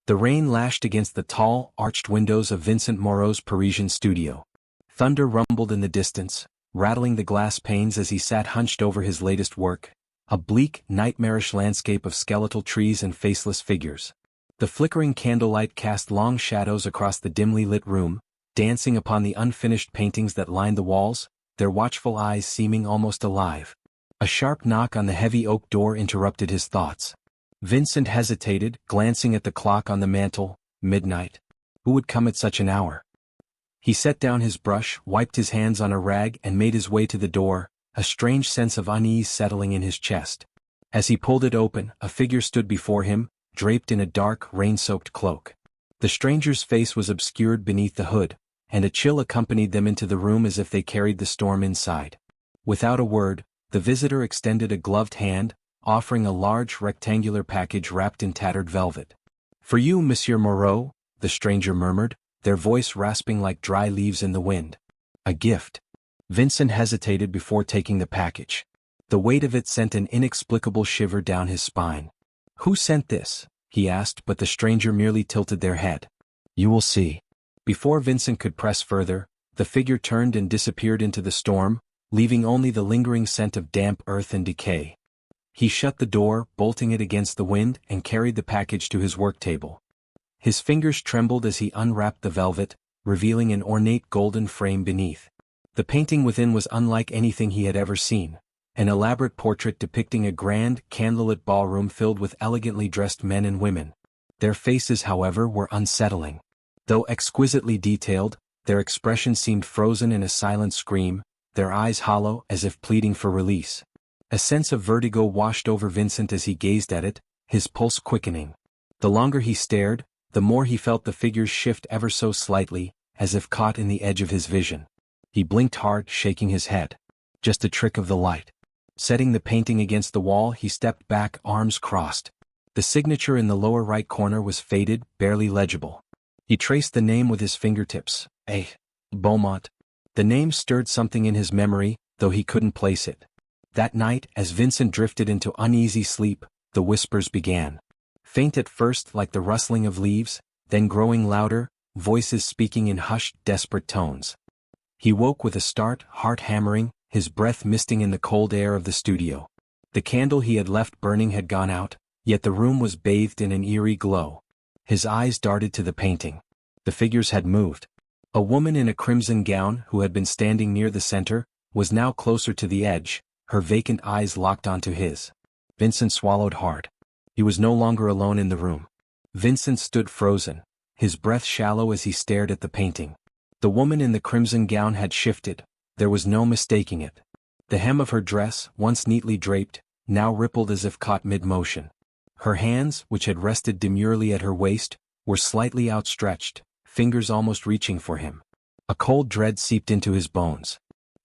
The rain lashed against the tall, arched windows of Vincent Moreau's Parisian studio. Thunder rumbled in the distance, rattling the glass panes as he sat hunched over his latest work, a bleak, nightmarish landscape of skeletal trees and faceless figures. The flickering candlelight cast long shadows across the dimly lit room, dancing upon the unfinished paintings that lined the walls, their watchful eyes seeming almost alive. A sharp knock on the heavy oak door interrupted his thoughts. Vincent hesitated, glancing at the clock on the mantel. Midnight. Who would come at such an hour? He set down his brush, wiped his hands on a rag and made his way to the door, a strange sense of unease settling in his chest. As he pulled it open, a figure stood before him, draped in a dark, rain-soaked cloak. The stranger's face was obscured beneath the hood, and a chill accompanied them into the room as if they carried the storm inside. Without a word, the visitor extended a gloved hand, offering a large rectangular package wrapped in tattered velvet. "For you, Monsieur Moreau," the stranger murmured, their voice rasping like dry leaves in the wind. "A gift." Vincent hesitated before taking the package. The weight of it sent an inexplicable shiver down his spine. "Who sent this?" he asked, but the stranger merely tilted their head. "You will see." Before Vincent could press further, the figure turned and disappeared into the storm, leaving only the lingering scent of damp earth and decay. He shut the door, bolting it against the wind, and carried the package to his work table. His fingers trembled as he unwrapped the velvet, revealing an ornate golden frame beneath. The painting within was unlike anything he had ever seen, an elaborate portrait depicting a grand, candlelit ballroom filled with elegantly dressed men and women. Their faces, however, were unsettling. Though exquisitely detailed, their expressions seemed frozen in a silent scream, their eyes hollow as if pleading for release. A sense of vertigo washed over Vincent as he gazed at it, his pulse quickening. The longer he stared, the more he felt the figures shift ever so slightly, as if caught in the edge of his vision. He blinked hard, shaking his head. Just a trick of the light. Setting the painting against the wall, he stepped back, arms crossed. The signature in the lower right corner was faded, barely legible. He traced the name with his fingertips. Beaumont. The name stirred something in his memory, though he couldn't place it. That night, as Vincent drifted into uneasy sleep, the whispers began. Faint at first, like the rustling of leaves, then growing louder, voices speaking in hushed, desperate tones. He woke with a start, heart hammering, his breath misting in the cold air of the studio. The candle he had left burning had gone out, yet the room was bathed in an eerie glow. His eyes darted to the painting. The figures had moved. A woman in a crimson gown, who had been standing near the center, was now closer to the edge, her vacant eyes locked onto his. Vincent swallowed hard. He was no longer alone in the room. Vincent stood frozen, his breath shallow as he stared at the painting. The woman in the crimson gown had shifted, there was no mistaking it. The hem of her dress, once neatly draped, now rippled as if caught mid-motion. Her hands, which had rested demurely at her waist, were slightly outstretched, fingers almost reaching for him. A cold dread seeped into his bones.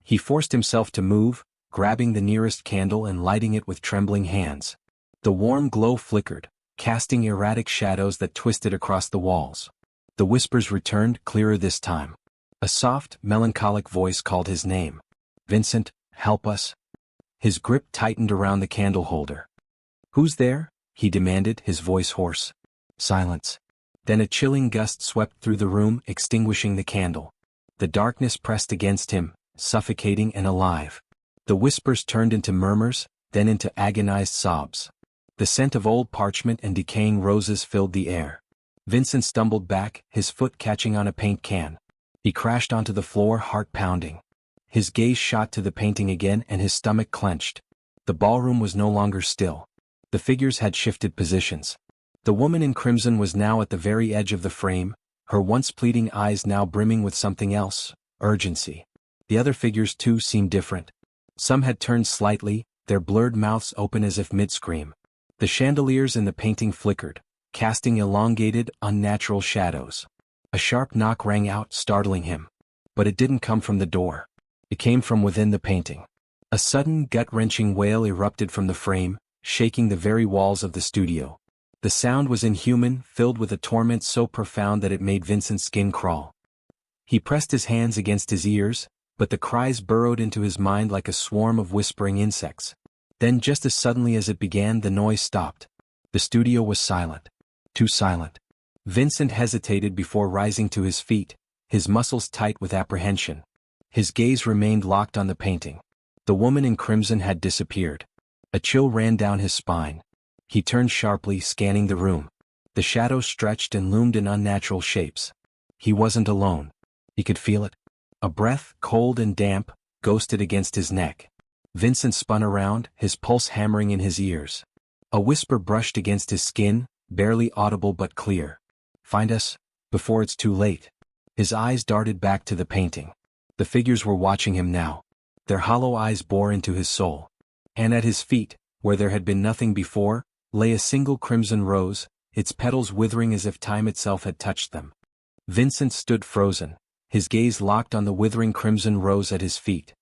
He forced himself to move, grabbing the nearest candle and lighting it with trembling hands. The warm glow flickered, casting erratic shadows that twisted across the walls. The whispers returned, clearer this time. A soft, melancholic voice called his name. "Vincent, help us." His grip tightened around the candle holder. "Who's there?" he demanded, his voice hoarse. Silence. Then a chilling gust swept through the room, extinguishing the candle. The darkness pressed against him, suffocating and alive. The whispers turned into murmurs, then into agonized sobs. The scent of old parchment and decaying roses filled the air. Vincent stumbled back, his foot catching on a paint can. He crashed onto the floor, heart pounding. His gaze shot to the painting again and his stomach clenched. The ballroom was no longer still. The figures had shifted positions. The woman in crimson was now at the very edge of the frame, her once pleading eyes now brimming with something else, urgency. The other figures too seemed different. Some had turned slightly, their blurred mouths open as if mid-scream. The chandeliers in the painting flickered, casting elongated, unnatural shadows. A sharp knock rang out, startling him. But it didn't come from the door. It came from within the painting. A sudden, gut-wrenching wail erupted from the frame, shaking the very walls of the studio. The sound was inhuman, filled with a torment so profound that it made Vincent's skin crawl. He pressed his hands against his ears, but the cries burrowed into his mind like a swarm of whispering insects. Then, just as suddenly as it began, the noise stopped. The studio was silent. Too silent. Vincent hesitated before rising to his feet, his muscles tight with apprehension. His gaze remained locked on the painting. The woman in crimson had disappeared. A chill ran down his spine. He turned sharply, scanning the room. The shadows stretched and loomed in unnatural shapes. He wasn't alone. He could feel it. A breath, cold and damp, ghosted against his neck. Vincent spun around, his pulse hammering in his ears. A whisper brushed against his skin, barely audible but clear. "Find us, before it's too late." His eyes darted back to the painting. The figures were watching him now. Their hollow eyes bore into his soul. And at his feet, where there had been nothing before, lay a single crimson rose, its petals withering as if time itself had touched them. Vincent stood frozen, his gaze locked on the withering crimson rose at his feet.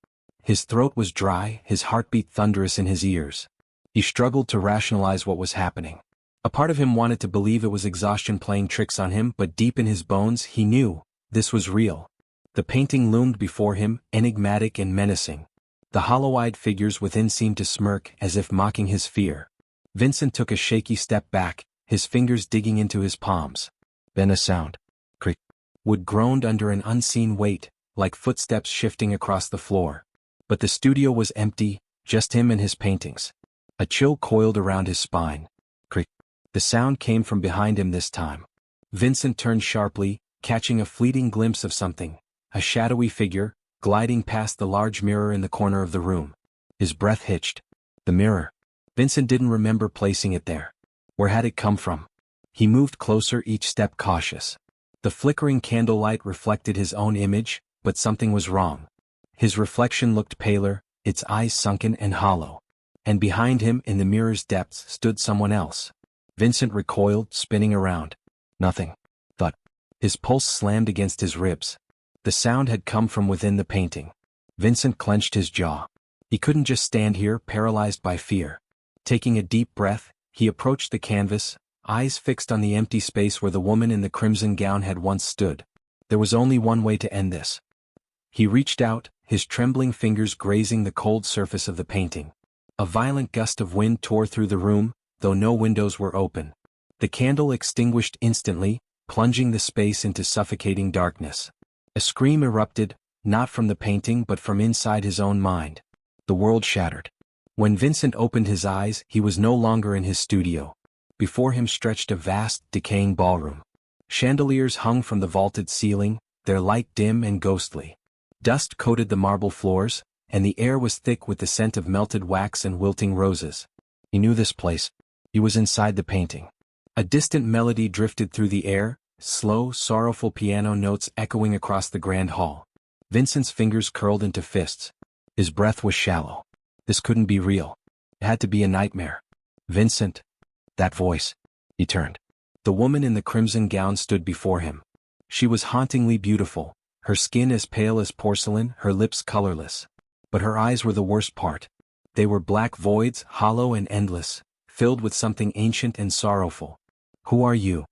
His throat was dry, his heartbeat thunderous in his ears. He struggled to rationalize what was happening. A part of him wanted to believe it was exhaustion playing tricks on him, but deep in his bones he knew this was real. The painting loomed before him, enigmatic and menacing. The hollow-eyed figures within seemed to smirk, as if mocking his fear. Vincent took a shaky step back, his fingers digging into his palms. Then a sound. Creak. Wood groaned under an unseen weight, like footsteps shifting across the floor. But the studio was empty, just him and his paintings. A chill coiled around his spine. Creak. The sound came from behind him this time. Vincent turned sharply, catching a fleeting glimpse of something. A shadowy figure, gliding past the large mirror in the corner of the room. His breath hitched. The mirror. Vincent didn't remember placing it there. Where had it come from? He moved closer, each step cautious. The flickering candlelight reflected his own image, but something was wrong. His reflection looked paler, its eyes sunken and hollow. And behind him, in the mirror's depths, stood someone else. Vincent recoiled, spinning around. Nothing. Thud. His pulse slammed against his ribs. The sound had come from within the painting. Vincent clenched his jaw. He couldn't just stand here, paralyzed by fear. Taking a deep breath, he approached the canvas, eyes fixed on the empty space where the woman in the crimson gown had once stood. There was only one way to end this. He reached out, his trembling fingers grazing the cold surface of the painting. A violent gust of wind tore through the room, though no windows were open. The candle extinguished instantly, plunging the space into suffocating darkness. A scream erupted, not from the painting but from inside his own mind. The world shattered. When Vincent opened his eyes, he was no longer in his studio. Before him stretched a vast, decaying ballroom. Chandeliers hung from the vaulted ceiling, their light dim and ghostly. Dust coated the marble floors, and the air was thick with the scent of melted wax and wilting roses. He knew this place. He was inside the painting. A distant melody drifted through the air, slow, sorrowful piano notes echoing across the grand hall. Vincent's fingers curled into fists. His breath was shallow. This couldn't be real. It had to be a nightmare. Vincent. That voice. He turned. The woman in the crimson gown stood before him. She was hauntingly beautiful, her skin as pale as porcelain, her lips colorless. But her eyes were the worst part. They were black voids, hollow and endless, filled with something ancient and sorrowful. "Who are you?"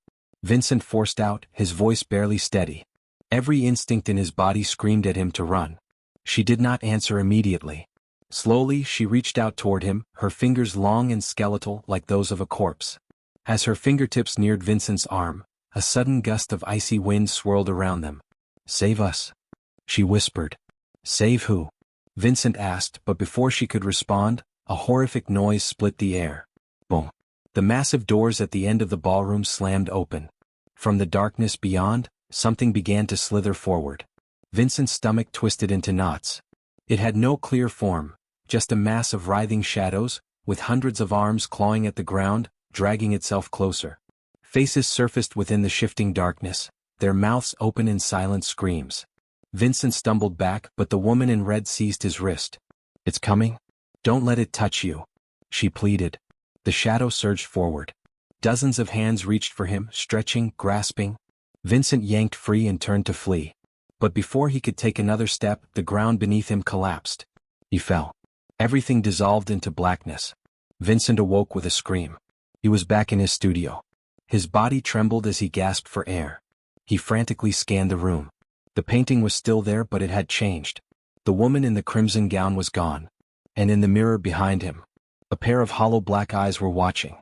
Vincent forced out, his voice barely steady. Every instinct in his body screamed at him to run. She did not answer immediately. Slowly she reached out toward him, her fingers long and skeletal like those of a corpse. As her fingertips neared Vincent's arm, a sudden gust of icy wind swirled around them. "Save us," she whispered. "Save who?" Vincent asked, but before she could respond, a horrific noise split the air. Boom. The massive doors at the end of the ballroom slammed open. From the darkness beyond, something began to slither forward. Vincent's stomach twisted into knots. It had no clear form, just a mass of writhing shadows, with hundreds of arms clawing at the ground, dragging itself closer. Faces surfaced within the shifting darkness, their mouths open in silent screams. Vincent stumbled back, but the woman in red seized his wrist. "It's coming? Don't let it touch you," she pleaded. The shadow surged forward. Dozens of hands reached for him, stretching, grasping. Vincent yanked free and turned to flee. But before he could take another step, the ground beneath him collapsed. He fell. Everything dissolved into blackness. Vincent awoke with a scream. He was back in his studio. His body trembled as he gasped for air. He frantically scanned the room. The painting was still there, but it had changed. The woman in the crimson gown was gone. And in the mirror behind him, a pair of hollow black eyes were watching.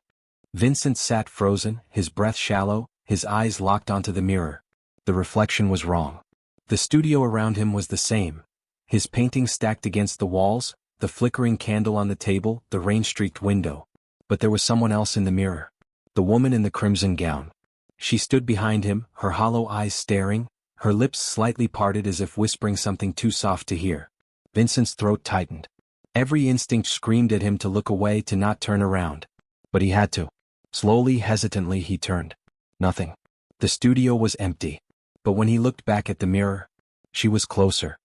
Vincent sat frozen, his breath shallow, his eyes locked onto the mirror. The reflection was wrong. The studio around him was the same. His paintings stacked against the walls, the flickering candle on the table, the rain-streaked window. But there was someone else in the mirror. The woman in the crimson gown. She stood behind him, her hollow eyes staring, her lips slightly parted as if whispering something too soft to hear. Vincent's throat tightened. Every instinct screamed at him to look away, to not turn around. But he had to. Slowly, hesitantly, he turned. Nothing. The studio was empty. But when he looked back at the mirror, she was closer.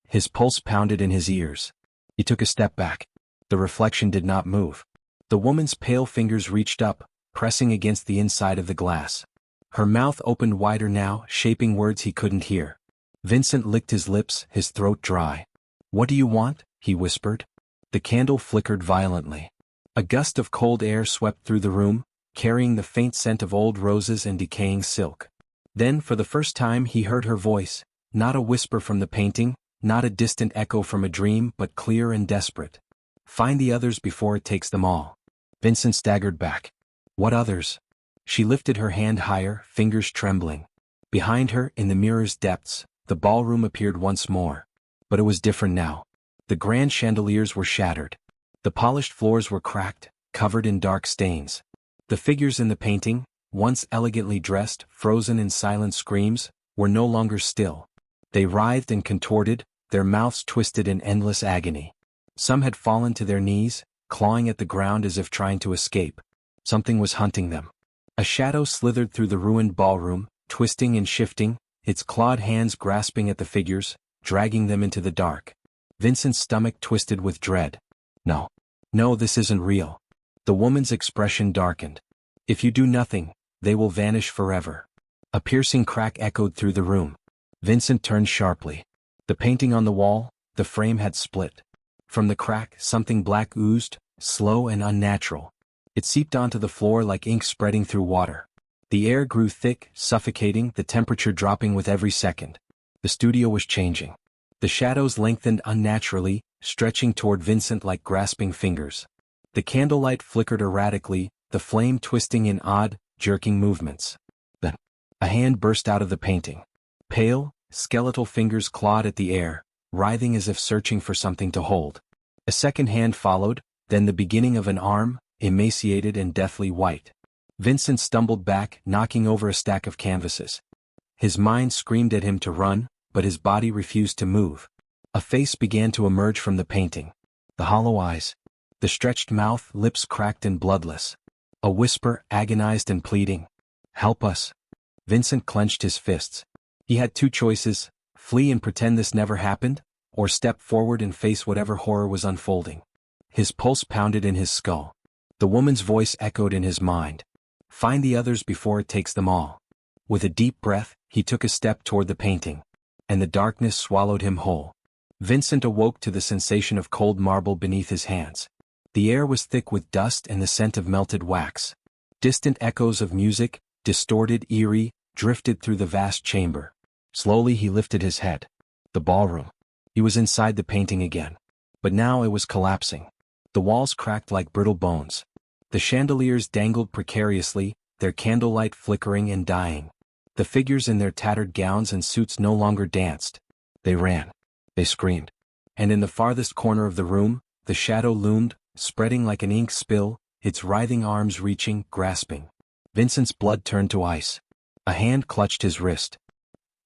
His pulse pounded in his ears. He took a step back. The reflection did not move. The woman's pale fingers reached up, pressing against the inside of the glass. Her mouth opened wider now, shaping words he couldn't hear. Vincent licked his lips, his throat dry. "What do you want?" he whispered. The candle flickered violently. A gust of cold air swept through the room, carrying the faint scent of old roses and decaying silk. Then, for the first time, he heard her voice, not a whisper from the painting, not a distant echo from a dream, but clear and desperate. "Find the others before it takes them all." Vincent staggered back. "What others?" She lifted her hand higher, fingers trembling. Behind her, in the mirror's depths, the ballroom appeared once more. But it was different now. The grand chandeliers were shattered. The polished floors were cracked, covered in dark stains. The figures in the painting, once elegantly dressed, frozen in silent screams, were no longer still. They writhed and contorted, their mouths twisted in endless agony. Some had fallen to their knees, clawing at the ground as if trying to escape. Something was hunting them. A shadow slithered through the ruined ballroom, twisting and shifting, its clawed hands grasping at the figures, dragging them into the dark. Vincent's stomach twisted with dread. No. No, this isn't real. The woman's expression darkened. "If you do nothing, they will vanish forever." A piercing crack echoed through the room. Vincent turned sharply. The painting on the wall, the frame had split. From the crack, something black oozed, slow and unnatural. It seeped onto the floor like ink spreading through water. The air grew thick, suffocating, the temperature dropping with every second. The studio was changing. The shadows lengthened unnaturally, stretching toward Vincent like grasping fingers. The candlelight flickered erratically, the flame twisting in odd, jerking movements. Then, a hand burst out of the painting. Pale, skeletal fingers clawed at the air, writhing as if searching for something to hold. A second hand followed, then the beginning of an arm, emaciated and deathly white. Vincent stumbled back, knocking over a stack of canvases. His mind screamed at him to run, but his body refused to move. A face began to emerge from the painting. The hollow eyes. The stretched mouth, lips cracked and bloodless. A whisper, agonized and pleading. "Help us." Vincent clenched his fists. He had two choices: flee and pretend this never happened, or step forward and face whatever horror was unfolding. His pulse pounded in his skull. The woman's voice echoed in his mind. "Find the others before it takes them all." With a deep breath, he took a step toward the painting. And the darkness swallowed him whole. Vincent awoke to the sensation of cold marble beneath his hands. The air was thick with dust and the scent of melted wax. Distant echoes of music, distorted, eerie, drifted through the vast chamber. Slowly he lifted his head. The ballroom. He was inside the painting again. But now it was collapsing. The walls cracked like brittle bones. The chandeliers dangled precariously, their candlelight flickering and dying. The figures in their tattered gowns and suits no longer danced. They ran. They screamed. And in the farthest corner of the room, the shadow loomed, spreading like an ink spill, its writhing arms reaching, grasping. Vincent's blood turned to ice. A hand clutched his wrist.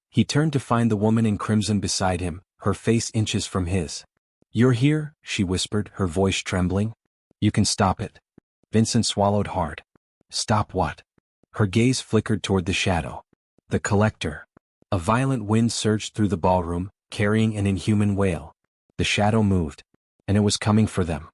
He turned to find the woman in crimson beside him, her face inches from his. "You're here," she whispered, her voice trembling. "You can stop it." Vincent swallowed hard. "Stop what?" Her gaze flickered toward the shadow. The collector. A violent wind surged through the ballroom, carrying an inhuman wail. The shadow moved. And it was coming for them.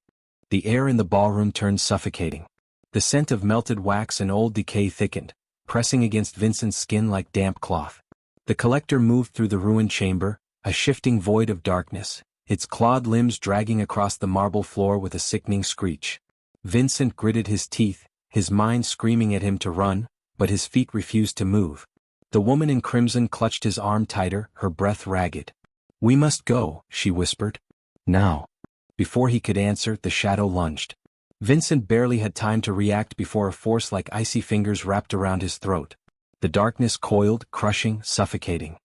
The air in the ballroom turned suffocating. The scent of melted wax and old decay thickened, pressing against Vincent's skin like damp cloth. The collector moved through the ruined chamber, a shifting void of darkness, its clawed limbs dragging across the marble floor with a sickening screech. Vincent gritted his teeth, his mind screaming at him to run, but his feet refused to move. The woman in crimson clutched his arm tighter, her breath ragged. "We must go," she whispered. "Now." Before he could answer, the shadow lunged. Vincent barely had time to react before a force like icy fingers wrapped around his throat. The darkness coiled, crushing, suffocating.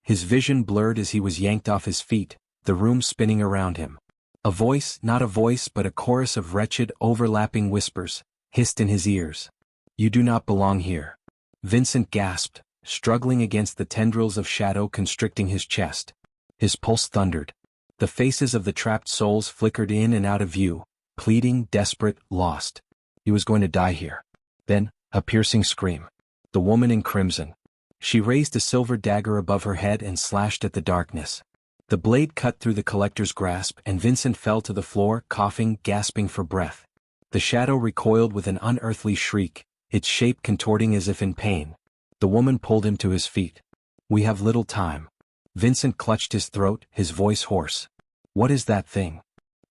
His vision blurred as he was yanked off his feet, the room spinning around him. A voice, not a voice but a chorus of wretched, overlapping whispers, hissed in his ears. "You do not belong here." Vincent gasped, struggling against the tendrils of shadow constricting his chest. His pulse thundered. The faces of the trapped souls flickered in and out of view, pleading, desperate, lost. He was going to die here. Then, a piercing scream. The woman in crimson. She raised a silver dagger above her head and slashed at the darkness. The blade cut through the collector's grasp and Vincent fell to the floor, coughing, gasping for breath. The shadow recoiled with an unearthly shriek, its shape contorting as if in pain. The woman pulled him to his feet. "We have little time." Vincent clutched his throat, his voice hoarse. "What is that thing?"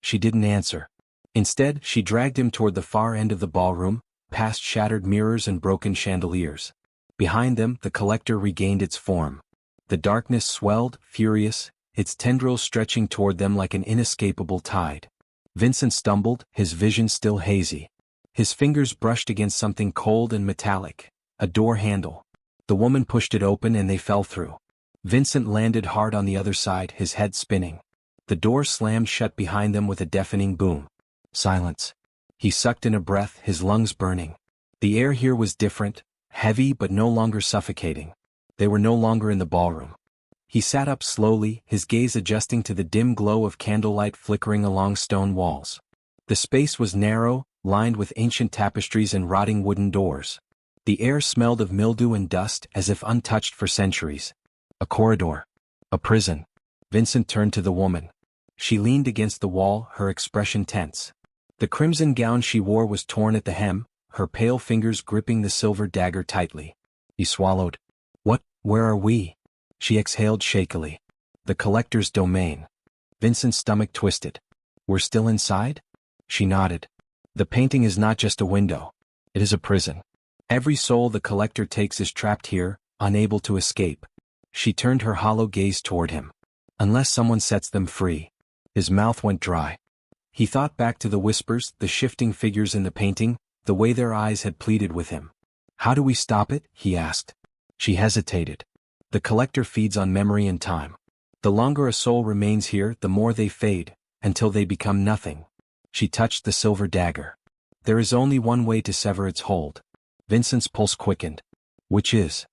She didn't answer. Instead, she dragged him toward the far end of the ballroom, past shattered mirrors and broken chandeliers. Behind them, the collector regained its form. The darkness swelled, furious, its tendrils stretching toward them like an inescapable tide. Vincent stumbled, his vision still hazy. His fingers brushed against something cold and metallic, a door handle. The woman pushed it open and they fell through. Vincent landed hard on the other side, his head spinning. The door slammed shut behind them with a deafening boom. Silence. He sucked in a breath, his lungs burning. The air here was different, heavy but no longer suffocating. They were no longer in the ballroom. He sat up slowly, his gaze adjusting to the dim glow of candlelight flickering along stone walls. The space was narrow, lined with ancient tapestries and rotting wooden doors. The air smelled of mildew and dust as if untouched for centuries. A corridor. A prison. Vincent turned to the woman. She leaned against the wall, her expression tense. The crimson gown she wore was torn at the hem, her pale fingers gripping the silver dagger tightly. He swallowed. Where are we?" She exhaled shakily. "The collector's domain." Vincent's stomach twisted. "We're still inside?" She nodded. "The painting is not just a window. It is a prison. Every soul the collector takes is trapped here, unable to escape." She turned her hollow gaze toward him. "Unless someone sets them free." His mouth went dry. He thought back to the whispers, the shifting figures in the painting, the way their eyes had pleaded with him. "How do we stop it?" he asked. She hesitated. "The collector feeds on memory and time. The longer a soul remains here, the more they fade, until they become nothing." She touched the silver dagger. "There is only one way to sever its hold." Vincent's pulse quickened. "Which is?"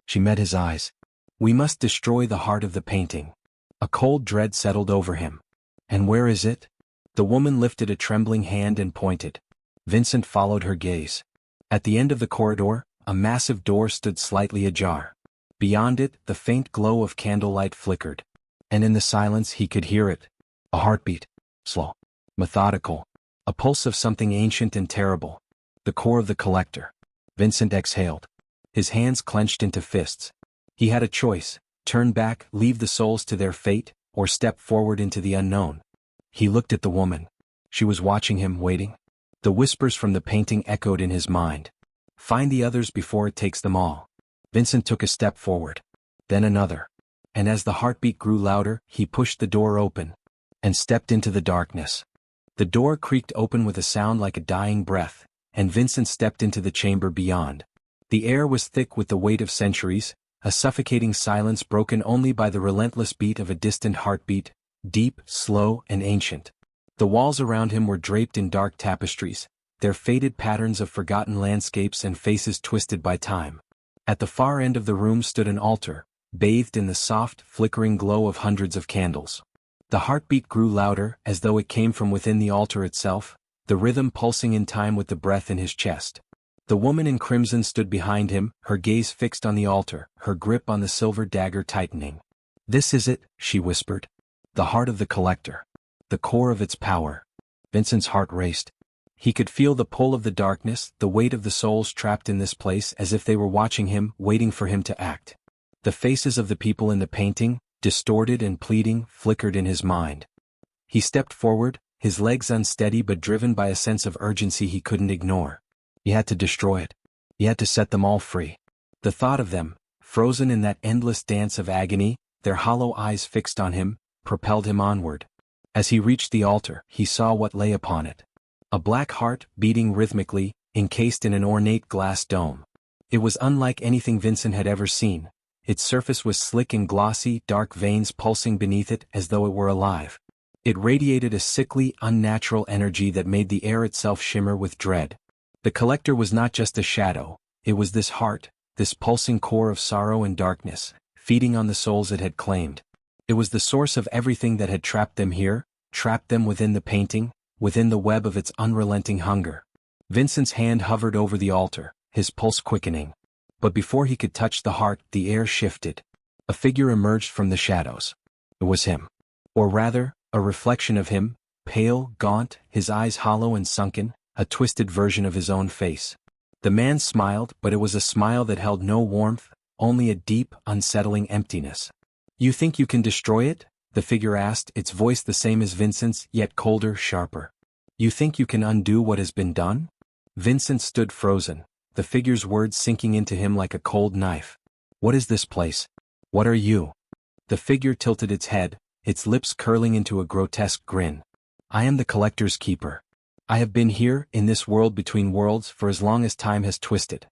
She met his eyes. "We must destroy the heart of the painting." A cold dread settled over him. "And where is it?" The woman lifted a trembling hand and pointed. Vincent followed her gaze. At the end of the corridor, a massive door stood slightly ajar. Beyond it, the faint glow of candlelight flickered. And in the silence he could hear it. A heartbeat. Slow. Methodical. A pulse of something ancient and terrible. The core of the collector. Vincent exhaled. His hands clenched into fists. He had a choice: turn back, leave the souls to their fate, or step forward into the unknown. He looked at the woman. She was watching him, waiting. The whispers from the painting echoed in his mind. "Find the others before it takes them all." Vincent took a step forward. Then another. And as the heartbeat grew louder, he pushed the door open and stepped into the darkness. The door creaked open with a sound like a dying breath, and Vincent stepped into the chamber beyond. The air was thick with the weight of centuries, a suffocating silence broken only by the relentless beat of a distant heartbeat, deep, slow, and ancient. The walls around him were draped in dark tapestries, their faded patterns of forgotten landscapes and faces twisted by time. At the far end of the room stood an altar, bathed in the soft, flickering glow of hundreds of candles. The heartbeat grew louder, as though it came from within the altar itself, the rhythm pulsing in time with the breath in his chest. The woman in crimson stood behind him, her gaze fixed on the altar, her grip on the silver dagger tightening. "This is it," she whispered. "The heart of the collector. The core of its power." Vincent's heart raced. He could feel the pull of the darkness, the weight of the souls trapped in this place, as if they were watching him, waiting for him to act. The faces of the people in the painting, distorted and pleading, flickered in his mind. He stepped forward, his legs unsteady but driven by a sense of urgency he couldn't ignore. He had to destroy it. He had to set them all free. The thought of them, frozen in that endless dance of agony, their hollow eyes fixed on him, propelled him onward. As he reached the altar, he saw what lay upon it. A black heart, beating rhythmically, encased in an ornate glass dome. It was unlike anything Vincent had ever seen. Its surface was slick and glossy, dark veins pulsing beneath it as though it were alive. It radiated a sickly, unnatural energy that made the air itself shimmer with dread. The collector was not just a shadow, it was this heart, this pulsing core of sorrow and darkness, feeding on the souls it had claimed. It was the source of everything that had trapped them here, trapped them within the painting, within the web of its unrelenting hunger. Vincent's hand hovered over the altar, his pulse quickening. But before he could touch the heart, the air shifted. A figure emerged from the shadows. It was him. Or rather, a reflection of him, pale, gaunt, his eyes hollow and sunken, a twisted version of his own face. The man smiled, but it was a smile that held no warmth, only a deep, unsettling emptiness. "You think you can destroy it?" the figure asked, its voice the same as Vincent's, yet colder, sharper. "You think you can undo what has been done?" Vincent stood frozen, the figure's words sinking into him like a cold knife. "What is this place? What are you?" The figure tilted its head, its lips curling into a grotesque grin. "I am the collector's keeper. I have been here, in this world between worlds, for as long as time has twisted.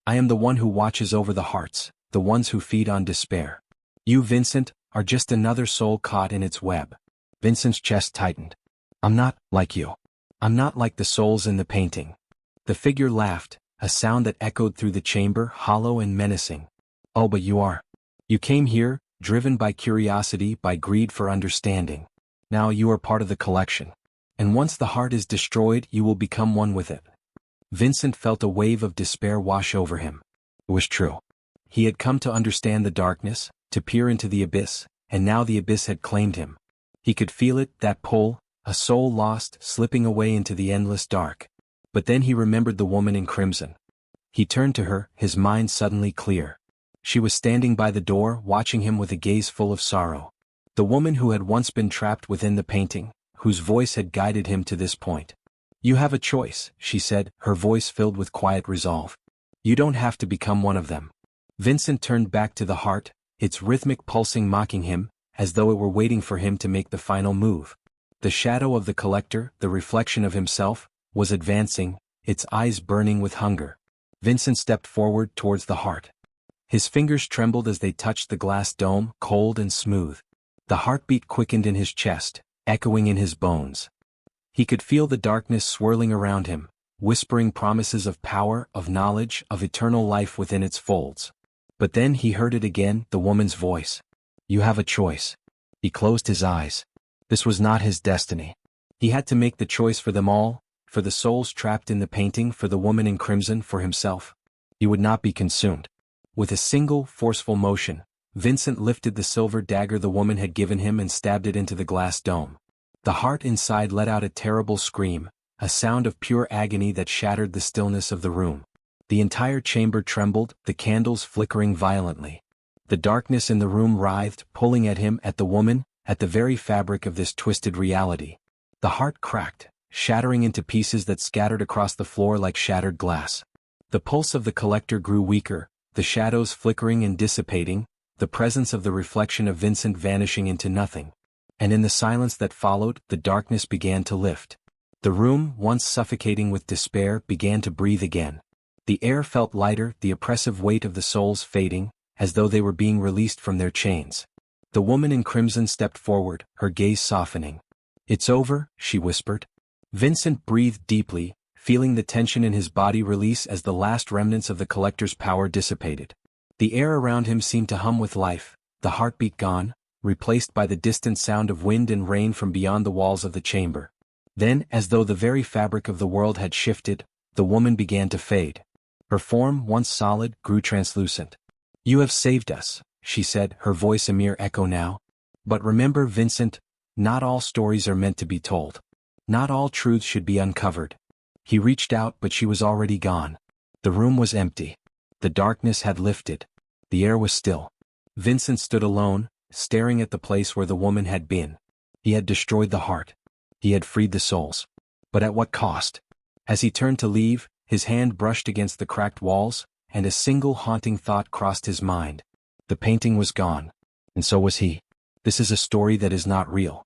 I am the one who watches over the hearts, the ones who feed on despair. You, Vincent, are just another soul caught in its web." Vincent's chest tightened. "I'm not like you. I'm not like the souls in the painting." The figure laughed, a sound that echoed through the chamber, hollow and menacing. "Oh, but you are. You came here, driven by curiosity, by greed for understanding. Now you are part of the collection. And once the heart is destroyed, you will become one with it." Vincent felt a wave of despair wash over him. It was true. He had come to understand the darkness, to peer into the abyss, and now the abyss had claimed him. He could feel it, that pull, a soul lost, slipping away into the endless dark. But then he remembered the woman in crimson. He turned to her, his mind suddenly clear. She was standing by the door, watching him with a gaze full of sorrow. The woman who had once been trapped within the painting, whose voice had guided him to this point. "You have a choice," she said, her voice filled with quiet resolve. "You don't have to become one of them." Vincent turned back to the heart, its rhythmic pulsing mocking him, as though it were waiting for him to make the final move. The shadow of the collector, the reflection of himself, was advancing, its eyes burning with hunger. Vincent stepped forward towards the heart. His fingers trembled as they touched the glass dome, cold and smooth. The heartbeat quickened in his chest, echoing in his bones. He could feel the darkness swirling around him, whispering promises of power, of knowledge, of eternal life within its folds. But then he heard it again, the woman's voice. "You have a choice." He closed his eyes. This was not his destiny. He had to make the choice for them all, for the souls trapped in the painting, for the woman in crimson, for himself. He would not be consumed. With a single, forceful motion, Vincent lifted the silver dagger the woman had given him and stabbed it into the glass dome. The heart inside let out a terrible scream, a sound of pure agony that shattered the stillness of the room. The entire chamber trembled, the candles flickering violently. The darkness in the room writhed, pulling at him, at the woman, at the very fabric of this twisted reality. The heart cracked, shattering into pieces that scattered across the floor like shattered glass. The pulse of the collector grew weaker, the shadows flickering and dissipating, the presence of the reflection of Vincent vanishing into nothing. And in the silence that followed, the darkness began to lift. The room, once suffocating with despair, began to breathe again. The air felt lighter, the oppressive weight of the souls fading, as though they were being released from their chains. The woman in crimson stepped forward, her gaze softening. "It's over," she whispered. Vincent breathed deeply, feeling the tension in his body release as the last remnants of the collector's power dissipated. The air around him seemed to hum with life, the heartbeat gone, replaced by the distant sound of wind and rain from beyond the walls of the chamber. Then, as though the very fabric of the world had shifted, the woman began to fade. Her form, once solid, grew translucent. "You have saved us," she said, her voice a mere echo now. "But remember, Vincent, not all stories are meant to be told. Not all truths should be uncovered." He reached out, but she was already gone. The room was empty. The darkness had lifted. The air was still. Vincent stood alone, staring at the place where the woman had been. He had destroyed the heart. He had freed the souls. But at what cost? As he turned to leave, his hand brushed against the cracked walls, and a single haunting thought crossed his mind. The painting was gone. And so was he. This is a story that is not real.